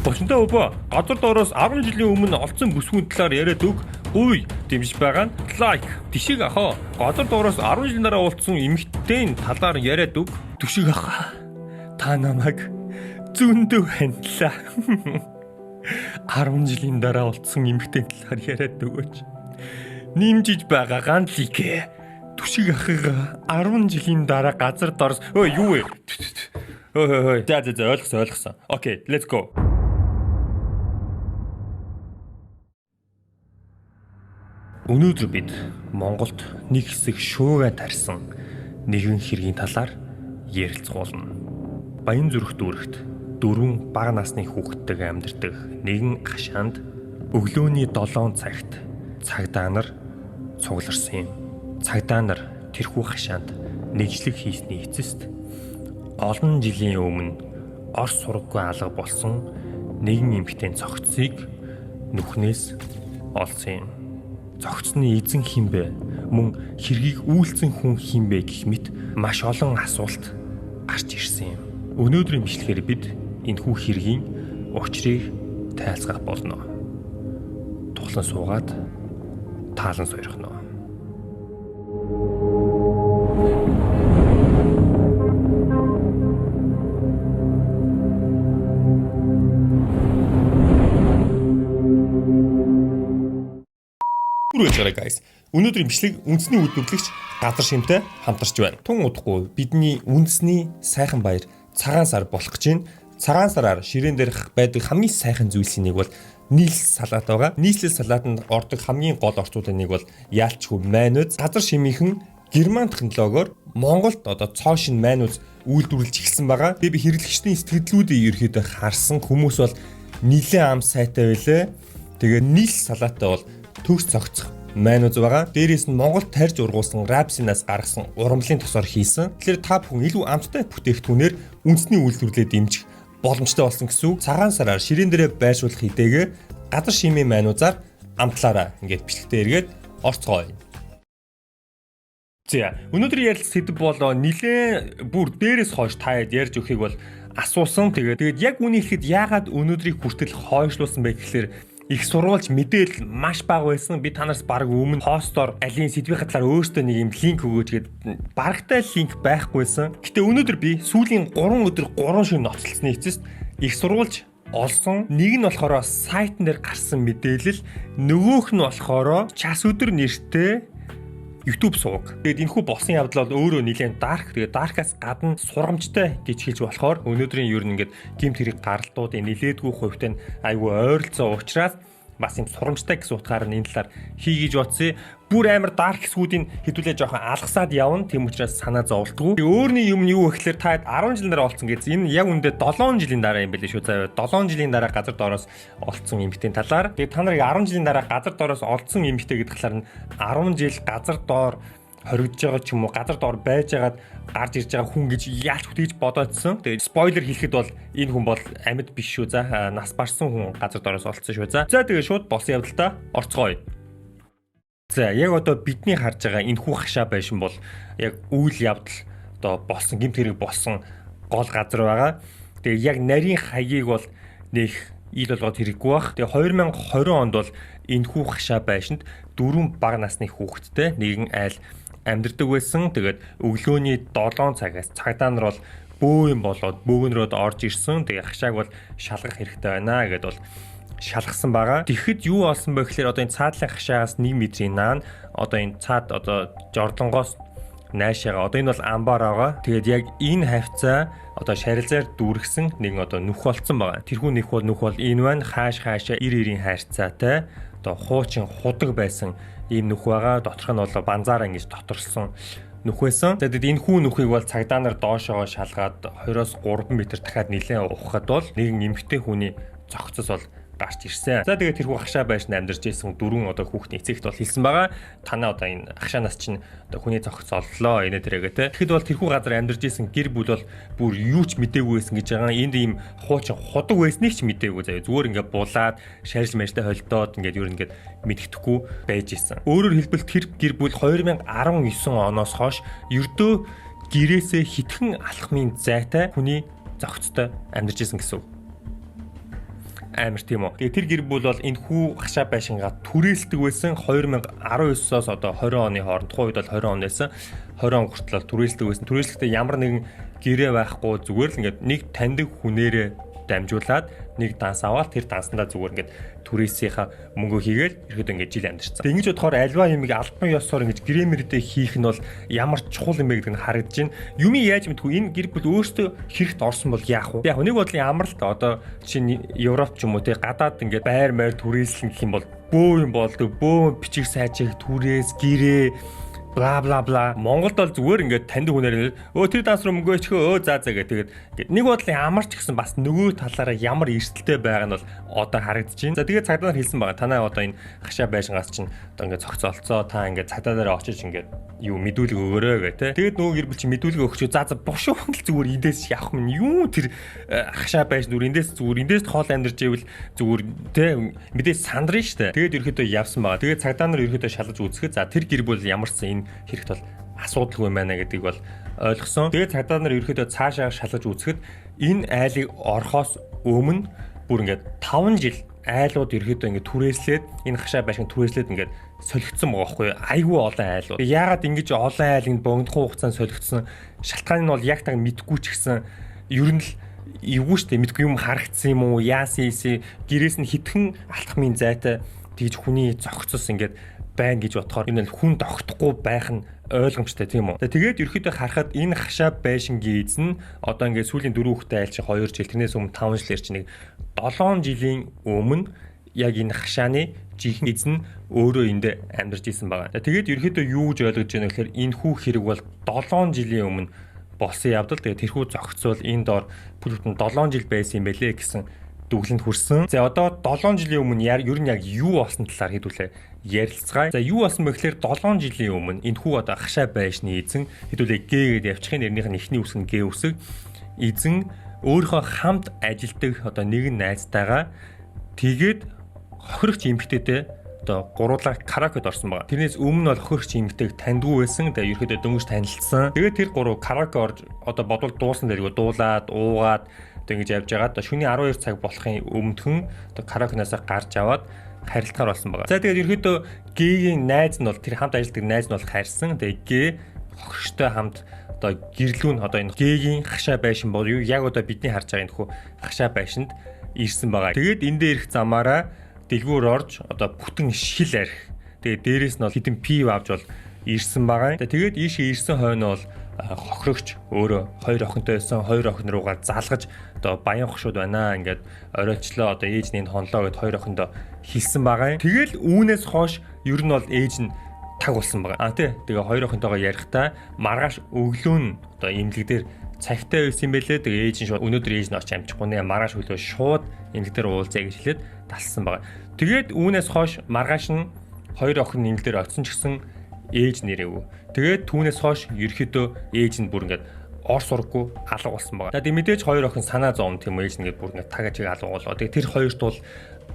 Бочинтой өвөө газар доороос 10 жилийн өмнө олцсон бүсгүйн талаар яриад өг. Үй, дэмжиж байгаа нь лайк. Тишиг ахаа. Газар доороос 10 жилийн дараа олцсон эмэгтэйн талаар яриад өг. Тишиг ахаа. Та намайг зөндөө хандлаа. 10 жилийн дараа олцсон эмэгтэйн талаар яриад өгөөч. Нимжиж байгаа ганцлик. Түшиг ахыгаа 10 жилийн дараа газар доороос юу вэ? Ой. За ойлгосон. Окей, let's go. Өнөөдөр бид Монголд нэг хэсэг шуугаа тарьсан нэгэн хэргийн талаар ярилцуулна. Баянзүрх дүүрэгт 4 бага насны хүүхэдтэй амьдардаг нэгэн гашаанд өглөөний 7 цагт цагдаа нар цугларсан юм. Цагдаа нар тэрхүү гашаанд нэгжлэг хийсний эцэст олон жилийн өмнө Орос сургаггүй алга болсон нэгэн эмэгтэйн цогцсыг нүхнээс олсон юм. Цогцсны эзэн хинбэ, мөн хэргийг үйлцэн хүн хинбэ гэх мэт маш олон асуулт гарч ирсэн юм. Өнөөдрийн бичлэгээр бид энэхүү хэргийн учрыг тайлцгах болно. Тухлан суугаад таалан сойрхоно. Guys. Өнөөдрийн бичлэг үндэсний үйлдвэрлэгч газар шимтэй хамтарч байна. Тун удахгүй бидний үндэсний сайхан баяр цагаан сар болох гэж байна. Цагаан сараар ширээн дээрх байдаг хамгийн сайхан зүйлсийн нэг бол нийслэл салаат байгаа. Нийслэл салаатанд ордог хамгийн гол орчуудын нэг бол яалчгүй майонез. Газар шимийнхэн герман технологиор Монголд одоо цоо шин майонез үйлдвэрлэж эхэлсэн байгаа. Би хэрэглэгчдийн сэтгэлдлүүдийг ерөөдөө харсан хүмүүс бол нэлээд ам сайтай байлаа. Тэгээ нийслэл салаатаа бол төгс цогцох майонез байгаа. Дээрээс нь Монголд тарьж ургуулсан рапсинаас гаргасан урамлын тосоор хийсэн. Тэгэхээр та бүхэн илүү амттай бүтээгдэхүүнээр үндэсний үйлдвэрлэлээ дэмжих боломжтой болсон гэсэн үг. Цагаан сараар ширээн дээрээ байршуулах хэдийгээр газар шимийн майонезаар амтлаараа ингээд бичлэгтээ эргээд орцгооё. За өнөөдрийн ярилцах сэдэв бол нилээн бүр дээрээс хойш та ярьж өгөхийг бол асуусан. Тэгээд яг үнийг ихэд яагаад өнөөдрийг хүртэл хойшлуулсан бэ гэхэлэр их сурвалж мэдээлэл маш бага байсан. Би танаас баг өмнө постоор алийн сэдвийн талаар өөртөө нэг юм линк өгөөч гэд барагтай линк байхгүйсэн. Гэтэ өнөөдөр би сүүлийн 3 өдөр 3 шиг ноцлсны эцэст их сурвалж олсон. Нэг нь болохоор сайтн дээр гарсан мэдээлэл, нөгөөх нь болохоор час өдөр нэртэй YouTube сувг. Тэгээд энэхүү болсон явдал бол өөрөө нэлээд dark. Тэгээд dark-аас гадна сурамжтай гэж хэлж болохоор өнөөдрийн ер нь ингээд гэмт хэрэг гаралтуудын нилээдгүй хувьд нь айгүй ойролцоо учраас бас юм сурамжтай гэсэн утгаар нь энэ талаар хийгийж бодсон. Бүр амар dark хэсгүүдийн хэдүүлээ жоохон алгасаад явна. Тийм учраас санаа зовлтгүй. Өөрний юм юу гэхэлэр та 10 жилийн дараа олцсон гэж энэ яг үндэ 7 жилийн дараа юм байл шүү. За 7 жилийн дараа газар доороос олцсон эмэгтэйн талаар. Тэгээд та нарыг 10 жилийн дараа газар доороос олцсон эмэгтэй гэдэг талаар нь 10 жил газар доор хоригдж байгаа ч юм уу, газар доор байж байгаад гарч ирж байгаа хүн гэж яалч хүтэж бодоодсон. Тэгээд спойлер хэлэхэд бол энэ хүн бол амьд биш шүү. За нас барсан хүн газар доороос олцсон шүү. За тэгээд шууд болсон явдалтай орцгооё. За яг одоо бидний харж байгаа энэ хүү хашаа байшин бол яг үйл явдал одоо болсон гэмт хэрэг болсон гол газар байгаа. Тэгээ яг нарийн хаягийг бол нэг ил болгоод хэрэггүй бах. Тэгээ 2020 онд бол энэ хүү хашаа байшинд 4 бага насны хүүхэдтэй нэгэн айл амьдардаг байсан. Тэгээд өглөөний 7 цагаас цагдаа нар бол бөө юм болоод бөөгнөрөөд орж ирсэн. Тэгээ хашааг бол шалгах хэрэгтэй байна гэдээ бол шалгасан байгаа. Тэгэхэд юу болсон бэ гэхээр одоо энэ цаадлын хашаагаас 1 метрийн наан одоо энэ цаад одоо жордлонгоос наашаага одоо энэ бол амбар байгаа. Тэгээд яг энэ хавцаа одоо шарилзаар дүүргсэн нэгэн одоо нүх болцсон байгаа. Тэрхүү нүх бол энэ байна. Хаашаа ир ирийн хайрцаатай одоо хуучин худаг байсан ийм нүх байгаа. Доторх нь бол банзаараа ингэж доторсон нүх байсан. Тэгээд энэ хүү нүхийг бол цагдаа нар доошоо шалгаад 2-3 м дахиад нилээн ухахад бол нэгэн эмэгтэй хүний цогцос бол гарч ирсэн. За тэгээд тэрхүү хашаа байшин амьдарч ирсэн 4 одоо хүүхдийн эцэгт бол хэлсэн байгаа. Танаа одоо энэ хашаанаас чинь одоо хүний цогц оллоо инэ тэрэгэ те. Тэгэхэд бол тэрхүү газар амьдарч ирсэн гэр бүл бол бүр юу ч мэдээгүй байсан гэж байгаа. Энд ийм хуучин худаг байсныг ч мэдээгүй заяа. Зүгээр ингээд булаад шарж мэржтэй холдоод ингээд юу ингээд мэддэхгүй байж исэн. Өөрөөр хэлбэл тэр гэр бүл 2019 оноос хойш ердөө гэрээсээ хитгэн алхмын зайтай хүний зохицтой амьдарч ирсэн гэсэн үг. амар тийм үү. Тэгээ тэр гэр бүл бол энэ хүү хашаа байшингаа түрээсдэг байсан 2019-оос одоо 20 оны хооронд тухайн үед бол 20 он байсан. 20 он хүртэл түрээсдэг байсан. Түрээслэхдээ ямар нэгэн гэрээ байхгүй зүгээр л ингээд нэг таньдаг хүнээрээ дамжуулаад нэг данс аваад тэр дансандаа зүгээр ингээд түрээсийнхаа мөнгөө хийгээл ирэхэд ингээд жил амьдэрсэн. Тэг ингэж бодохоор альва юмыг албан ёсоор ингэж грэмэрдээ хийх нь бол ямар чухал юм бэ гэдэг нь харагдаж байна. Юмыг яаж мэдгүй энэ гэр бүл өөртөө хэрэгт орсон бол яах вэ? Яг нэг бодлын амар л та одоо чинь Европ ч юм уу те гадаад ингээд байр маяр түрээслэн гэх юм бол бөө юм болдог. Бөө бичиг сайжиг түрээс гэрээ бла бла бла. Монголд бол зүгээр ингээд таньдаг хүнээр тэр данс руу мөнгө өчхөө за гэх тэгээд нэг бодлын амарч гэсэн бас нөгөө талаараа ямар эрсдэлтэй байгаа нь бол одоо харагдаж байна. За тэгээд цагдаа нар хэлсэн байгаа. Танаа одоо энэ хашаа байшингаас чинь одоо ингээд цогцолцоо та ингээд цагдаа нараа очиж ингээд юу мэдүүлэг өгөөрэй гэх те. Тэгээд нөгөө гэр бүл чинь мэдүүлэг өгчөө за бошуу л зүгээр эндээс явах юм юу тэр хашаа байшин зүгээр эндээс хоол амьдарч ивэл зүгээр те мэдээж сандрын штэ. Тэгээд ерөөдөө явсан байгаа. Тэгээд цагдаа нар ерөөдөө шалгаж үзэхэд за тэр гэр бүл ямарсан хэрэгт бол асуудалгүй юм байна гэдгийг бол ойлгосон. Тэгээд цагдаа нар ерөөдөө цаашаа шалгаж үзэхэд энэ айлыг орохоос өмнө бүр ингээд 5 жил айлууд ерөөдөө ингээд түрээслээд энэ хашаа байшин түрээслээд ингээд солигдсон байгаа байхгүй юу? Айгүй олон айлууд. Яагаад ингэж олон айлыг богинохон хугацаанд солигдсон? Шалтгаан нь бол яг таг мэдгүй ч гэсэн ер нь л эвгүй штэ мэдгүй юм харагдсан юм уу? Яасан гэрээс нь хитгэн алтхмын зайтай тэгж хүний зогцос ингээд байна гэж бодохоор энэ хүн тогтохгүй байх нь ойлгомжтой тийм үү. Тэгээд ерөөхдөө харахад энэ хашаа байшингийн эзэн одоо ингээд сүүлийн 4 хүүхэдтэй айлч 2 жил тэрнээс өмнө 5 жилээр чи нэг 7 жилийн өмнө яг энэ хашааны жинхэнэ эзэн өөрөө энд амьдарч исэн байгаа. Тэгээд ерөөхдөө юу гэж ойлгож байна вэ гэхээр энэ хүү хэрэг бол 7 жилийн өмнө болсон явдал. Тэгээд тэрхүү зохицуул энэ доор бүлэгтэн 7 жил байсан юм бэлээ гэсэн дүглэнд хүрсэн. За одоо 7 жилийн өмнө ер нь яг юу болсон талаар хэдүүлээ ярилцгаая. За юу болсон бэ гэхээр 7 жилийн өмнө энэ хүү одоо хашаа байшны эзэн хэдүүлээ гээгээд явчихын нэрнийх нь эхний үсэг нь гээ үсэг эзэн өөрийнхөө хамт ажилдаг одоо нэгэн найзтайгаа тэгээд хохирогч эмэгтэйтэй одоо гуруулаа караокед орсон байгаа. Тэрнээс өмнө бол хохирогч эмэгтэйг таньдгүй байсан. Тэгээд ерөөдөө дөнгөж танилцсан. Тэгээд тэр гурав караоке орж одоо бодвол дуусан дээргүй дуулаад уугаад ингэж явж байгаа. Одоо шөнийн 12 цаг болохын өмнөхөн одоо караокенаас гарч аваад харилцаар болсон байгаа. За тэгээд ерөөдөө гээгийн найз нь бол тэр хамт ажилладаг найз нь бол харьсан. Тэгээд гээ хохирогчтой хамт одоо гэрлүүн одоо энэ гээгийн хашаа байшин бол юу яг одоо бидний харж байгаа энэ хүү хашаа байшинд ирсэн байгаа. Тэгээд энэ дээр их замаараа дэлгүүр орж одоо бүтэн шил арх. Тэгээд дээрээс нь бол хитэн пив авч бол ирсэн байгаа. Тэгээд ийшээ ирсэн хойно бол хохирогч өөрөө 2 охинтой байсан. 2 охин руугаа залгаж одоо баян хошууд байна ингээд оройчлоо одоо ээж нь хонлоо гэд 2 охиндоо хэлсэн байгаа. Тэгэл үүнээс хойш ер нь бол ээж нь таг болсон байгаа. Тэгээ 2 охинтойгоо ярихдаа маргааш өглөө нь одоо имлэг дээр цагтай байсан юм байлээ. Тэгээ ээж нь шууд өнөөдөр ээж нь очиж амжихгүй нэ маргааш өглөө шууд имлэг дээр уулзъя гэж хэлээд талсан байгаа. Тэгээд үүнээс хойш маргааш нь 2 охин имлэг дээр очисон ч гэсэн ээж нэрээгүй. Тэгээд түүнээс хойш ерөөхдөө ээж нь бүр ингээд ор сурггүй алга болсон байгаа. Тэгээд мэдээж 2 охин санаа зовн тийм ээж нэгээд бүр ингээд тагаж алга болоо. Тэгээд тэр хоёрт бол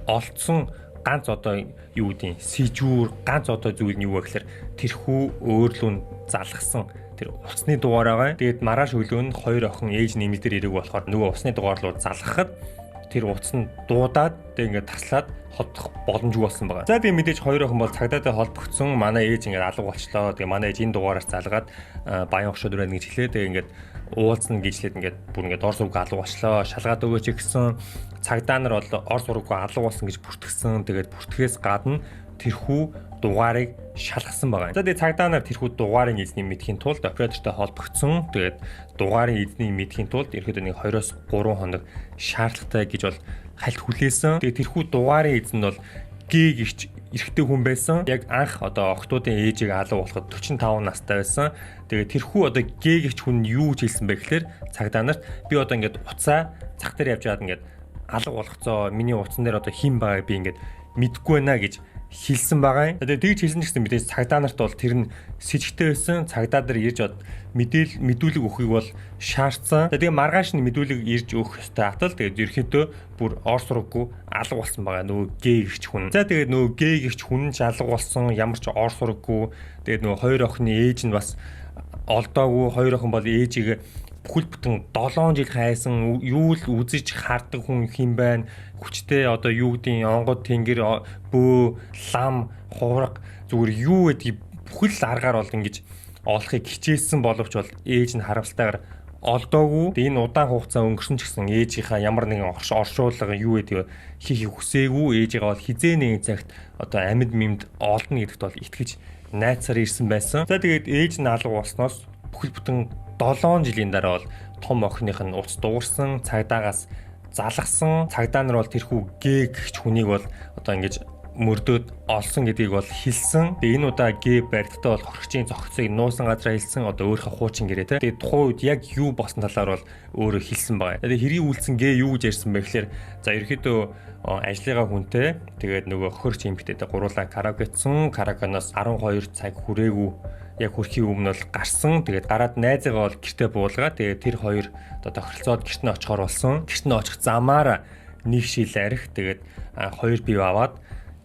олцсон ганц одоо юу гэдэг сэжүүр ганц одоо зүйл нь юу вэ гэхээр тэрхүү өөрлөөн залгсан тэр усны дугаараа. Тэгээд маргааш өглөө нь 2 охин ээж нэмэл дээр ирэх болохоор нөгөө усны дугаар руу залгахад тэр утас нь дуудаад тэгээд ингээд таслаад хотох боломжгүй болсон байгаа. За тэгээд мэдээж 2 охин бол цагдаатай холбогдсон. Манай ээж ингээд алга болчлоо. Тэгээд манай ээж энэ дугаараас залгаад баян хошууд өрөө гэж хэлээ. Тэгээд ингээд уулзна гэж хэлээд ингээд бүр ингээд ор сургуу алга болчлоо. Шалгаад өгөөч гэсэн. Цагдаа нар бол ор сургуу алга болсон гэж бүртгэсэн. Тэгээд бүртгэхээс гадна тэрхүү дугаарыг шалгасан байгаа. За тэгээд цагдаа нар тэрхүү дугаарыг эзний мэдхийн тулд оператортой холбогдсон. Тэгээд дугаарыг эзний мэдхийн тулд ерөөдөө нэг 2-оос 3 хоног шаардлагатай гэж бол хальт хүлээсэн. Тэгээд тэрхүү дугаарыг эзэн нь бол гээ гихч эрэгтэй хүн байсан. Яг анх одоо охтуудын ээжийг алга болоход 45 настай байсан. Тэгээд тэрхүү одоо гээ гихч хүн юу гэж хэлсэн бэ гэхээр цагдаа нарт би одоо ингээд уцаа цах дээр явж байгаад ингээд алга болгоцоо миний утсан дээр одоо хин байгааг би ингээд мэдэхгүй байна гэж хэлсэн байгаа. Тэгээд тэгж хэлсэн ч гэсэн мэдээж цагдаа нарт бол тэр нь сэжигтэй байсан. Цагдаа нар ирж мэдүүлэг өгөхийг бол шаардсан. Тэгээд маргааш нь мэдүүлэг ирж өгөх ёстой атал. Тэгээд ерөнхийдөө бүр ор сургаггүй алга болсон байгаа нөгөө гээ гихч хүн. За тэгээд нөгөө гээ гихч хүн ч алга болсон. Ямар ч ор сургаггүй. Тэгээд нөгөө 2 охины ээж нь бас олдоогүй. 2 охин бол ээжийг бүхэл бүтэн 7 жил хайсан юу л үзэж хардаг хүн хэм байна. Хүчтэй одоо юу гэдгийг онгод тэнгэр бөө лам хувраг зүгээр юу гэдгийг бүхэл аргаар бол ингэж олохыг хичээсэн боловч бол ээж нь харамсалтайгаар олдоогүй. Энэ удаан хугацаа өнгөрсөн ч гэсэн ээжийнхаа ямар нэгэн оршуулга юу гэдэг хийх хүсээгүй. Ээжигээ бол хизээ нэгэн цагт одоо амьд мэмд олдно гэдэгт бол итгэж найцаар ирсэн байсан. За тэгээд ээж нь алга болсноос бүхэл бүтэн 7 жилийн дараа бол том охиных нь уц дуурсан, цагдаагаас залгасан. Цагдаа нар бол тэрхүү Г гэгч хүнийг бол одоо ингэж мөрдөөд олсон гэдгийг бол хэлсэн. Тэгээ энэ удаа Г баригдтаа бол хоригчийн зохицыг нуусан газараа хэлсэн. Одоо өөрийнхөө хуучин гэрээ те. Тэгээ тухайн үед яг юу болсон талаар бол өөрөө хэлсэн байгаа. Тэгээ хэрийг үйлсэн Г юу гэж ярьсан бэ гэхээр за ерөөхдөө ажлынхаа хүнтэй тэгээд нөгөө хоригч эмэгтэйтэй гуруулаа караокетсон. Караокеноос 12 цаг хүрээгүй яг хүрхийн өмнө бол гарсан. Тэгээд гараад найзаагаа бол гэртээ буулгаад тэгээд тэр хоёр одоо тохиролцоод гэрт нь очихоор болсон. Гэрт нь очих замаар нэг шил арх тэгээд хоёр бив аваад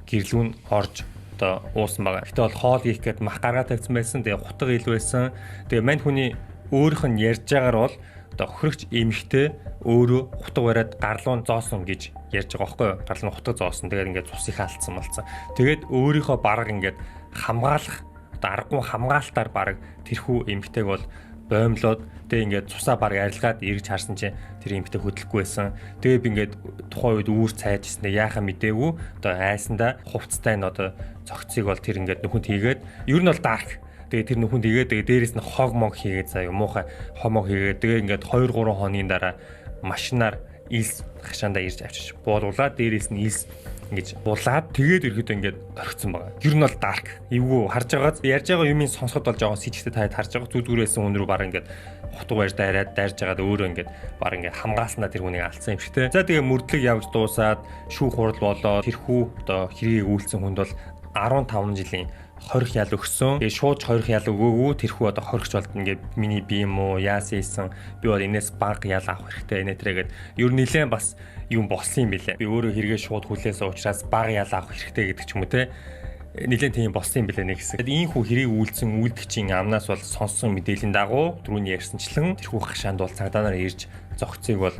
гэрлүүн орж одоо уусан байгаа. Гэтэ бол хоол хийх гээд мах гаргаа тавьсан байсан. Тэгээ гутга ил байсан. Тэгээ мань хүний өөрийнх нь ярьж байгаагаар бол одоо хөрөгч эмэгтэй өөрөө гутга бариад гарлуун зоосон гэж ярьж байгаа байхгүй юу? Гарлуун гутга зоосон. Тэгээд ингээд цусыг алдсан малцсан. Тэгээд өөрийнхөө бараг ингээд хамгаалах одоо аргагүй хамгаалтаар бараг тэрхүү эмэгтэйг бол боомлоод тэг ингээд цусаа баг арилгаад эргэж харсан чинь тэр эмэгтэй хөдлөхгүй байсан. Тэгээ би ингээд тухайн үед үүр цайжсэнээ яахаа мэдээгүй. Одоо айсандаа хувцастай нь одоо цогцыг бол тэр ингээд нөхөнд хийгээд ер нь бол дарк. Тэгээ тэр нөхөнд хийгээд тэгээ дээрэс нь хог мог хийгээд заяа муухай хомог хийгээд тэгээ ингээд 2 3 хоногийн дараа машинаар илс хашаандаа ирж авчиж буулуулаад дээрэс нь илс ингэж булаад тэгээд ирэхэд ингээд орхисон байгаа. Ер нь бол дарк. Эвгүй харж байгааз ярьж байгаа юмыг сонсоход бол жоохон сэжигтэй таад харж байгаа. Зүрхгүрээсэн хүн рүү баг ингээд хутга барьж дайраад дайрж байгаад өөрөө ингээд баг ингээд хамгааснаа тэр хүнийг алдсан юм шиг те. За тэгээ мөрдлөг явж дуусаад шүүх хурал болоод тэрхүү одоо хэргийг үйлцсэн хүнд бол 15 жилийн хорих ял өгсөн. Тэгээ шууд хорих ял өгөөгүй тэрхүү одоо хоригч болд ингээд миний би юм уу яасан ийсэн би бол энэс баг ял авах хэрэгтэй нэтрэгээд ер нь нэлээд бас юм болсон юм билээ. Би өөрөө хэрэгээ шууд хүлээсэн учраас баг ял авах хэрэгтэй гэдэг ч юм уу те. Нэлээд тийм болсон юм билээ нэг хэсэг. Ийм хүү хэрийг үйлдсэн үйлдэгчийн амнаас бол сонссон мэдээллийн дагуу түрүүний ярьсанчлан тэрхүү хашаанд бол цагдаа нар ирж зогцыг бол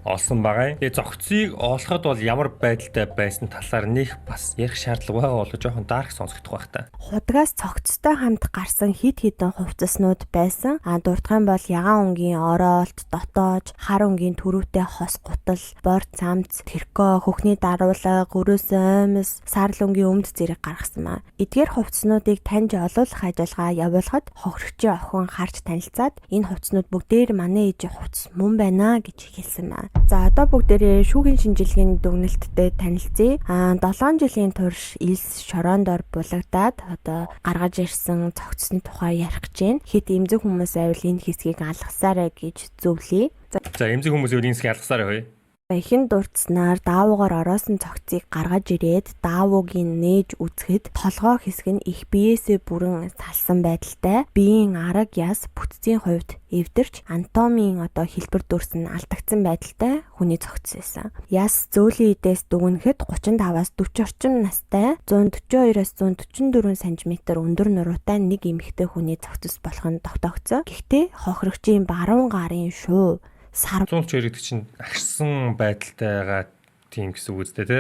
олсон байгаа. Тэгээ зогцыг олоход бол ямар байдалтай байсан талаар нэх бас ярих шаардлага байгаа болоо жоохон дарк сонсогдох байх та. Худгаас цогцтой хамт гарсан хид хідэн хувцаснууд байсан. Дурдган бол ягаан өнгийн ороолт, дотоож, хар өнгийн төрөвтэй хос гутал, бор цамц, тэрко, хөхний даруулга, гөрөөс оймс, сарл өнгийн өмд зэрэг гаргасан маа. Эдгээр хувцснуудыг таньж олуулах ажиллагаа явуулахад хохирогчийн охин харж танилцаад энэ хувцснууд бүгдээр манай ээжийн хувцс мөн байна гэж хэлсэн маа. За одоо бүгдээрээ шүүхийн шинжилгээний дүгнэлттэй танилцъя. 7 жилийн турш илс шороондор булагдаад одоо гаргаж ирсэн цогцсны тухай ярих гэж байна. Хэд эмзэг хүмүүс байвал энэ хэсгийг алгасаарай гэж зөвлөе. За эмзэг хүмүүс байвал энэ хэсгийг алгасаарай хөөе. Эхэн дурдснаар даавуугаар ороосон цогцыг гаргаж ирээд даавуугийн нээж үзэхэд толгоо хэсэг нь их биеэсээ бүрэн салсан байдалтай. Биеийн арга яс бүтцийн хувьд эвдэрч анатомийн одоо хэлбэр дүрс нь алдагдсан байдалтай хүний цогц байсан. Яс зөөлөн эдээс дүгнэхэд 35-аас 40 орчим настай 142-аас 144 см өндөр нуруутай нэг эмэгтэй хүний цогцос болох нь тогтоогдсон. Гэхдээ хохирогчийн баруун гарын шуу сар 100 ч яригд чинь агшсан байдалтайгаа тийм гэсэн үг үстэй те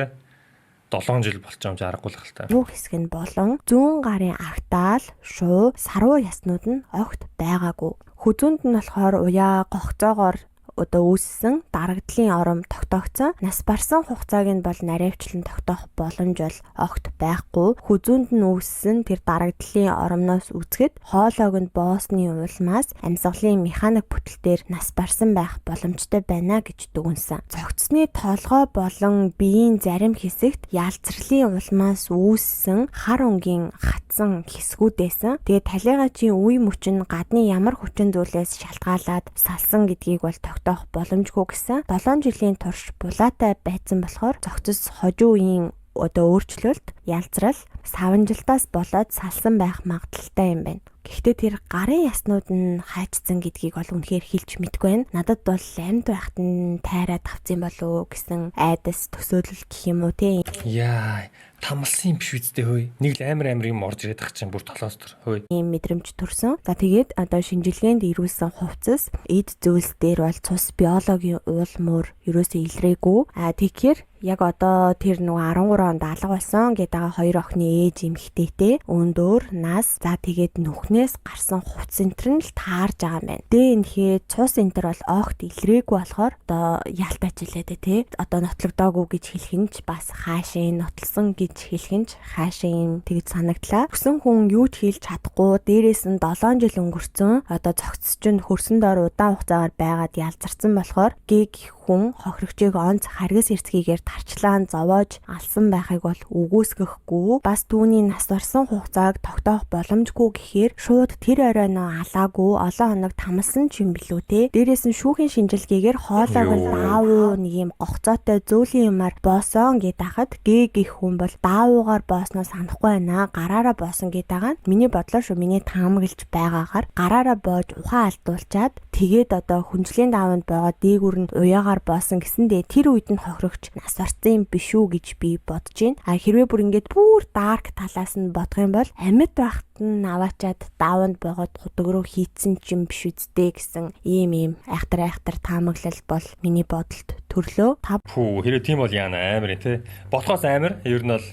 7 жил болчих юм чи аргагүй л хальтаа. Бүх хэсэг нь болон зүүн гарын агтаал, шуу, саруу яснууд нь огт байгаагүй. Хүзүүнд нь болохоор уяа гогцоогоор одоо үүссэн дарагдлын ором тогтоогдсон. Нас барсан хугацааг нь бол наривчлан тогтоох боломж бол огт байхгүй. Хүзүүнд нь үүссэн тэр дарагдлын оромноос үзэхэд хоолойг нь боосны улмаас амьсгалын механик бүтэлээр нас барсан байх боломжтой байна гэж дүгнсэн. Цогцсны толгой болон биеийн зарим хэсэгт яалцралын улмаас үүссэн хар өнгийн хатсан хэсгүүдээсэн. Тэгээд талигаачийн үе мөчн гадны ямар хүчин зүйлээс шалтгаалаад салсан гэдгийг бол тогтоох боломжгүй гэсэн. 7 жилийн турш булаатай байсан болохоор цогцос хожуу үеийн одоо өөрчлөлт, ялцрал, савнжилтаас болоод салсан байх магадaltaй юм байна. Гэхдээ тэр гарын яснууд нь хайчсан гэдгийг бол үнэхээр хэлж мэдгүй байна. Надад бол амьд байхад нь тайраад авцсан болов уу гэсэн айдас төсөөлөл гэх юм уу те. Яа, Тамалсан юм биш үсттэй хөөе. Нэг л амар юм орж ирээд тах чинь бүр толоос төр хөөе. Ийм мэдрэмж төрсөн. За тэгээд одоо шинжилгээнд ирүүлсэн хувцас эд зүйлс дээр бол цус биологийн уул муур ерөөсөө илрээгүй. Тэгэхээр яг одоо тэр нөгөө 13 онд алга болсон гэдэг хоёр охины ээж эмэгтэйтэй өндөр нас за тэгээд нүхнээс гарсан хувц энтер нь л таарж байгаа юм байна. Дэнхээ цус энтер бол огт илрээгүй болохоор одоо яалтаач илээд тий. Одоо нотлогдоогүй гэж хэлэх нь ч бас хаашийн нотлсон гэж хэлэх нь ч хаашийн тэгж санагдлаа. Өсөн хүн юу ч хэлж чадахгүй дээрээс нь 7 жил өнгөрцөн одоо цогцс чинь хөрсөн доор удаан хугацаагаар байгаад ялзарсан болохоор гэг хүн хохирогчийг онц харгас эрцгийгээр тарчлаан зовоож алсан байхыг бол үгүйсгэхгүй бас түүний нас барсан хугацааг тогтоох боломжгүй гэхээр шууд тэр оройноо алаагүй олон хоног тамалсан ч юм билүү те. Дээрээс нь шүүхийн шинжилгээгээр хоолойг нь даавуу нэг юм гогцоотой зөүлийн юмар боосон гэдэг хахад гээ гих хүн бол даавуугаар боосноо санахгүй байна. Гараараа боосон гэдэг нь миний бодлоор шүү миний таамаглаж байгаагаар гараараа боож ухаан алдуулчаад тэгээд одоо хүнжлийн дааванд байгаа дээгүүр нь уяагаар боосон гэсэндээ тэр үед нь хохирогч нас барсан юм биш үү гэж би бодож байна. А хэрвээ бүр ингээд бүр дарк талаас нь бодох юм бол амьд байхад нь аваачаад дааванд боогод худаг руу хийцэн ч юм биш үсттэй гэсэн ийм айхтар таамаглал бол миний бодолд төрлөө. Хүү хэрэг тийм бол яана амар тий. Болохоос амар ер нь бол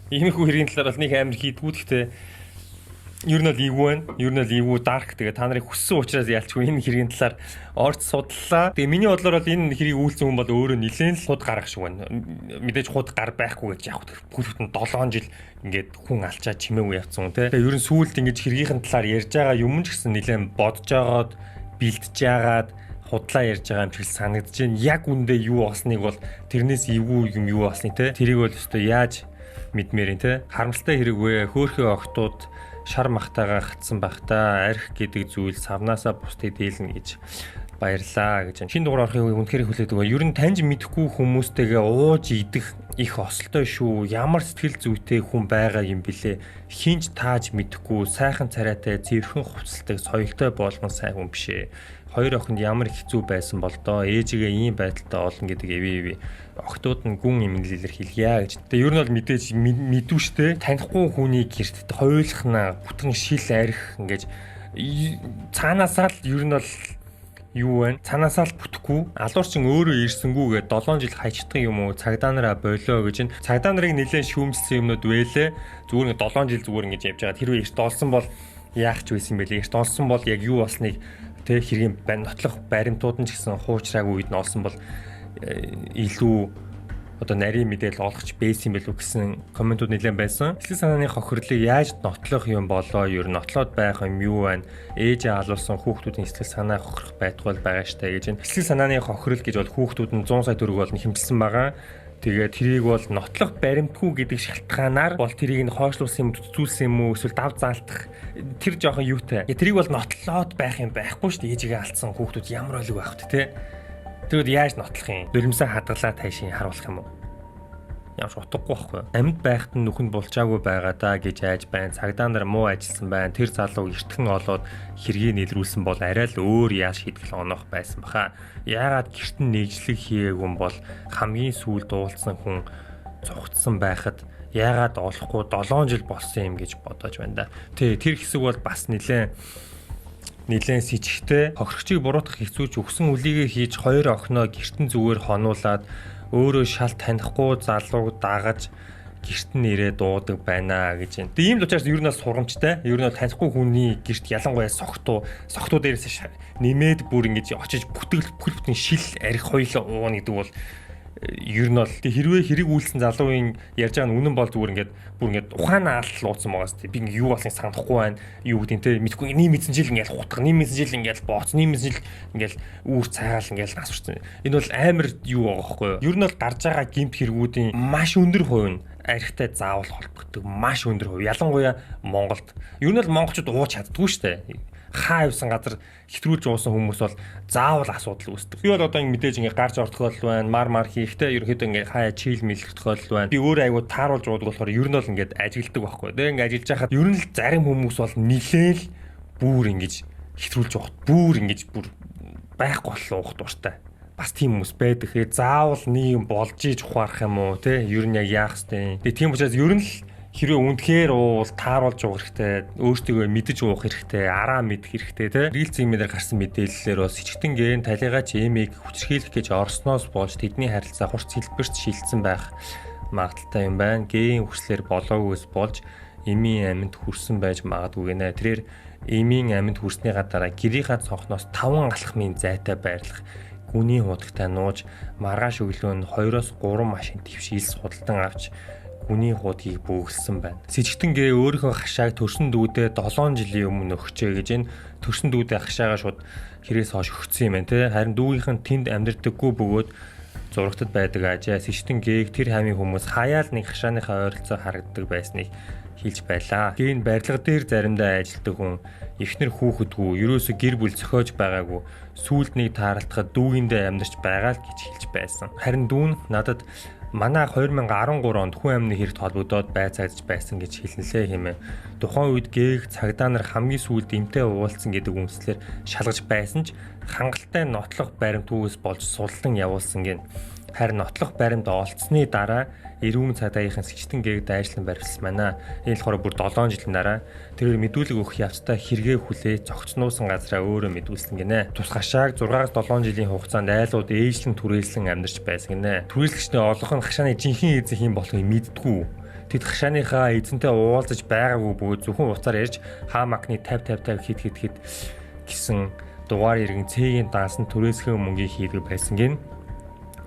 иймэрхүү хэргийн талаар бол нэг амар хийдгүү гэхдээ ер нь л ивүү дарк тэгээ та нарыг хүссэн учраас ялчгүй энэ хэргийн талаар орж судлаа. Тэгээ миний бодлоор бол энэ хэрийг үйлцэн хүн бол өөрөө нэлээд л худ гарах шиг байна. Мэдээж худ гар байхгүй гэж яг бүхэн 7 жил ингээд хүн алчаад чимээгүй явцсан тий. Тэгээ ер нь сүүлд ингэж хэргийнхэн талаар ярьж байгаа юм ч гэсэн нэлээд бодож байгаад бэлдэж байгаад худлаа ярьж байгаа юм шиг санагдаж байна. Яг үндэ юу болсныг бол тэрнээс ивүү юм юу болсны тий. Тэрийг бол өстой яаж мэдмээрэн тий. Харамсалтай хэрэг вэ? Хөөхөө охтууд шар махтаага гатсан байхдаа арх гэдэг зүйл савнаасаа бусдыг дийлнэ гэж баярлаа гэж. Шинэ дугаар орохыг үнэхээр хүлээдэг ба. Ер нь таньж мэдэхгүй хүмүүстэйгээ ууж идэх их осолтой шүү. Ямар сэтгэл зүйтэй хүн байгаа юм бэлээ. Хинж тааж мэдэхгүй сайхан царайтай зэвхэн хувцалтай соёлтой болгон сайн хүн бишээ. Хоёр охинд ямар хэцүү байсан бол доо ээжигээ ийм байдалтай олон гэдэг эвээ охтууд нь гүн юм илэрхийлье гэж. Тэгээ ер нь бол мэдээж мэдүү штэ танихгүй хүний гэрт хойлохна бүтэн шил арх ингэж цаанаасаа л ер нь бол юу вэ? Цаанаасаа л бүтэхгүй алуурчин өөрөө ирсэнгүүгээ 7 жил хайчдаг юм уу цагдаа нараа болоо гэж. Цагдаа нарыг нэлээд шүүмжлсэн юмнууд байлээ. Зүгээр 7 жил зүгээр ингэж явж байгаа. Тэр үеэрт олсон бол яах ч байсан бэлээ. Эрт олсон бол яг юу болсныг тэг хэргийн нотлох баримтууд нь ч гэсэн хуучраагүй үед нь олсон бол илүү одоо нарийн мэдээлэл олгоч байсан билүү гэсэн комментууд нэлээд байсан. Сэтгэл санааны хохирлыг яаж нотлох юм болоо ер нь нотлоод байх юм юу байна? Ээжээ алуулсан хүүхдүүдийн сэтгэл санаа хохирох байтугай байгаа штэ гэж. Сэтгэл санааны хохирол гэж бол хүүхдүүд нь 100 сая төгрөг болно хэмжилсэн байгаа. Тэгээд тэрийг бол нотлох баримтгүй гэдэг шалтгаанаар бол тэрийг нь хойшлуулсан юм зүтгүүлсэн юм уу эсвэл дав заалтах тэр жоохон юутай. Тэрийг бол нотлоод байх юм байхгүй шүү дээ. Ээжигээ алдсан хүүхдүүд ямар ойлог байх вэ те. Тэгвэл яаж нотлох юм? Нулимсаа хадгалаа тайшин харуулах юм уу? Ямар ч утгагүй байхгүй. Амьд байхад нь нүхэнд булчаагүй байгаа даа гэж айж байна. Цагдаа нар муу ажилласан байна. Тэр залуу эртхэн олоод хэргийг нийлрүүлсэн бол арай л өөр яаш хийдгэл оноох байсан баха. Яагаад гэртэн нийжлэг хийгээгүй бол хамгийн сүүлд уулзсан хүн цогцсон байхад яагаад олохгүй 7 жил болсон юм гэж бодож байна да. Тэр хэсэг бол бас нэлээд сэжигтэй хохирогчийг буруутгах хэцүү ч өгсөн үлийгээ хийж хоёр охиноо гэртэн зүгээр хонуулаад өөрөө шал танихгүй залууг дагаж гэрт нь ирээ дуудаг байна гэж байна. Тэгээ ийм л учраас ер нь сурамжтай. Ер нь танихгүй хүний гэрт ялангуяа согтуу дээрээс нэмээд бүр ингэж очиж бүтэн шил арх хоёлоо ууна гэдэг бол ер нь бол хэрвээ хэрэг үйлсэн залуугийн ярьж байгаа нь үнэн бол зүгээр ингээд ухаанаа алдал ууцсан байгаас би юу болсныг санахгүй байна. Юу гэдэг нь те мэдхгүй ниймэдсэн жил ингээд хутга ниймэдсэн жил ингээд бооц ниймэдсэн жил ингээд үүр цайгаал ингээд нас урсан. Энэ бол амар юу байгаа байхгүй юу? Ер нь бол гарч байгаа гэмт хэрэгүүдийн маш өндөр хувь нь архитай заавал холбогддог маш өндөр хувь. Ялангуяа Монголд. Ер нь бол монголчууд ууж чаддгүй шүү дээ. Хаа явсан газар хэтрүүлж уусан хүмүүс бол заавал асуудал үүсдэг. Би бол одоо мэдээж ингээд гарч орох тохиолдол байна. Мар хийхдээ ерөөхдөө ингээд хаяа чийл мэлэх тохиолдол байна. Би өөрөө айгуу тааруулж уудаг болохоор ер нь бол ингээд ажилддаг байхгүй. Тэгээ ингээд ажиллаж байхад ер нь л зарим хүмүүс бол нилээл бүр ингэж хэтрүүлж уух. Бүр ингэж бүр байхгүй боллоо уух дуртай. бас тийм хүмүүс байдаг. Заавал нийгэм болж иж ухаарах юм уу те? Ер нь яг яах хэвтэй. Тэгээ тийм учраас ер нь л хэрвээ үнэхээр уул тааруулж уух хэрэгтэй, өөртөө мэдэж уух хэрэгтэй, араа мэдэх хэрэгтэй те. Рил зэмээр гарсан мэдээллээр бас ичгтэн ген талигаач эмийг хүчрхийлэх гэж орсноос болж тэдний харилцаа хурц хэлбэрт шилжсэн байх магадaltaй юм байна. Ген хүслэр болоогоос болж эмийн амьд хүрсэн байж магадгүй гэнэ. Тэрээр эмийн амьд хүрсний гадаараа гэрийнхаа цонхноос 5 алхмын зайтай байрлах, гүний хутагтай нууж, маргааш өглөө нь 2-3 машин твшийлс худалдан авч гүний хуудгийг бөглсөн байна. Сэжигтэн гээ өөрийнхөө хашааг төрсөн дүүдээ 7 жилийн өмнө өгчээ гэж энэ төрсөн дүүдээ хашаагаа шууд хэрээс хойш өгсөн юм байна те. Харин дүүгийнх нь тэнд амьдрдаггүй бөгөөд зурагтад байдаг ажаа сэжигтэн гээг тэр хамын хүмүүс хаяал нэг хашааныхаа ойролцоо харагддаг байсныг хэлж байлаа. Гийн барилга дээр заримдаа ажилтдаг хүн эхнэр хүүхэдгүй, ерөөсө гэр бүл зохиож байгаагүй, сүүлд нэг тааралтахад дүүгиндээ амьдарч байгаа л гэж хэлж байсан. Харин дүүн надад манай 2013 онд хүн амны хэрэгт холбогдоод байцаагдж байсан гэж хэлнэлээ хэмээн. Тухайн үед гээг цагдаа нар хамгийн сүүлд эмтэй уулзсан гэдэг үндслээр шалгаж байсан ч хангалттай нотлох баримтгүйгээс болж суллан явуулсан гин. Харин нотлох баримт олцсны дараа эрүүн цагдаагийн сэжигтэн гээг дайрлан барьсан байна. Энэ болохоор бүр 7 жилийн дараа тэрээр мэдүүлэг өгөх явцдаа хэрэгээ хүлээ зогцнуусан газраа өөрөө мэдүүлсэн гинэ. Тус хашааг 6-7 жилийн хугацаанд айлууд ээжлэн түрээслэн амьдарч байсан гинэ. Түрээслэгчний олонх нь хашааны жинхэнэ эзэн хэн болохыг мэддэггүй. Тэд хашааныхаа эзэнтэй уулзаж байгаагүй бөгөөд зөвхөн уцаар ярьж хаамакны 50 хэд гэсэн дугаар иргэн цэгийн даасан түрээсхэн мөнгийг хийдэг байсан гин.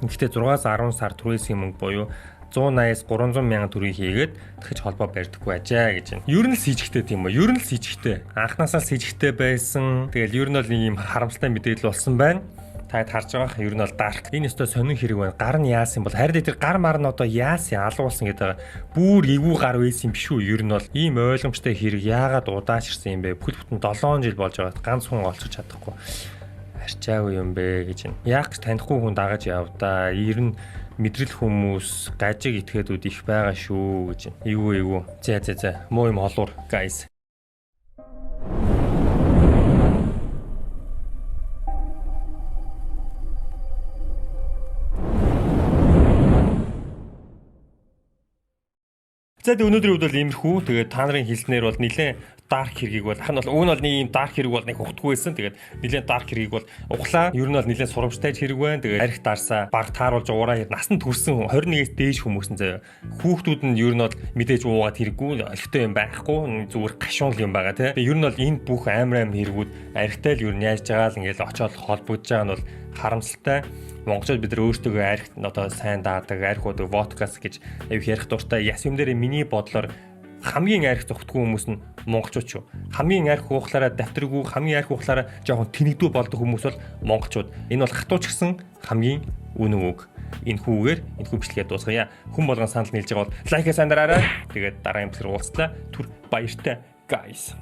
Гэхдээ 6-10 сар түрээсийн мөнгө буюу 180-аас 300 мянган төгрөгийг хийгээд дахиж холбоо барьдаггүй ажаа гэж байна. Ер нь л сэжигтэй тийм үү? Ер нь л сэжигтэй. Анхнаасаа сэжигтэй байсан. Тэгэл ер нь бол ийм харамсалтай мэдээлэл болсон байна. Та харж байгаа ер нь бол дарк. Энэ өстой сонин хэрэг байна. Гар нь яасан бол харин тэр гар мар нь одоо яасан алуулсан гэдэг бүр эвгүй гар байсан юм биш үү? Ер нь бол ийм ойлгомжтой хэрэг яагаад удаашрсан юм бэ? Бүхэл бүтэн 7 жил болж байгаад ганц хүн олцож чадахгүй. Арчаагүй юм бэ гэж байна. Яг танихгүй хүн дагаж явдаа. Ер нь мэдрэл хүмүүс гажиг этгээдүүд их байгаа шүү гэж байна. Эйгүү. За. Муу юм холуур guys. За өнөөдрийн үед бол иймэрхүү. Тэгээд та нарын хэлснээр бол нэлээд dark хэргийг бол ах нь бол уг нь бол нэг юм dark хэрэг бол нэг ухтгүй байсан. Тэгээд нэлээд dark хэргийг бол ухлаа. Ер нь бол нэлээд сурамжтай хэрэг байна. Тэгээд арх дарсаа баг тааруулж уураа насанд хүрсэн 21-ээс дээш хүмүүс нь заяа. Хүүхдүүд нь ер нь бол мэдээж уугаад хэрэггүй. Архтай юм байхгүй. Зүгээр гашуун юм байгаа тий. Ер нь бол энэ бүх амар хэрэгүүд архтай л ер нь яаж байгаа л ингээл очоод холбогдож байгаа нь бол харамсалтай. Монголчууд бид нар өөрсдөө арх одоо сайн даадаг, арх уудаг, водкас гэж аяг ярих дуртай. Яс юм дээр миний бодлоор хамгийн арх зогтгүй хүмүүс нь монголчууд шүү. Хамгийн арх уухлаараа давтаргүй, хамгийн арх уухлаараа жоохон тэнэгдүү болдог хүмүүс бол монголчууд. Энэ бол хатууч гисэн хамгийн үнэн үг. Энэ хүүгээр энэ хүү бичлэгээ дуусгая. Хүн болгон санал нийлж байгаа бол лайкаа сайн дараарай. Тэгээд дараагийн бичлэг уулзлаа. Түр баяртай guys.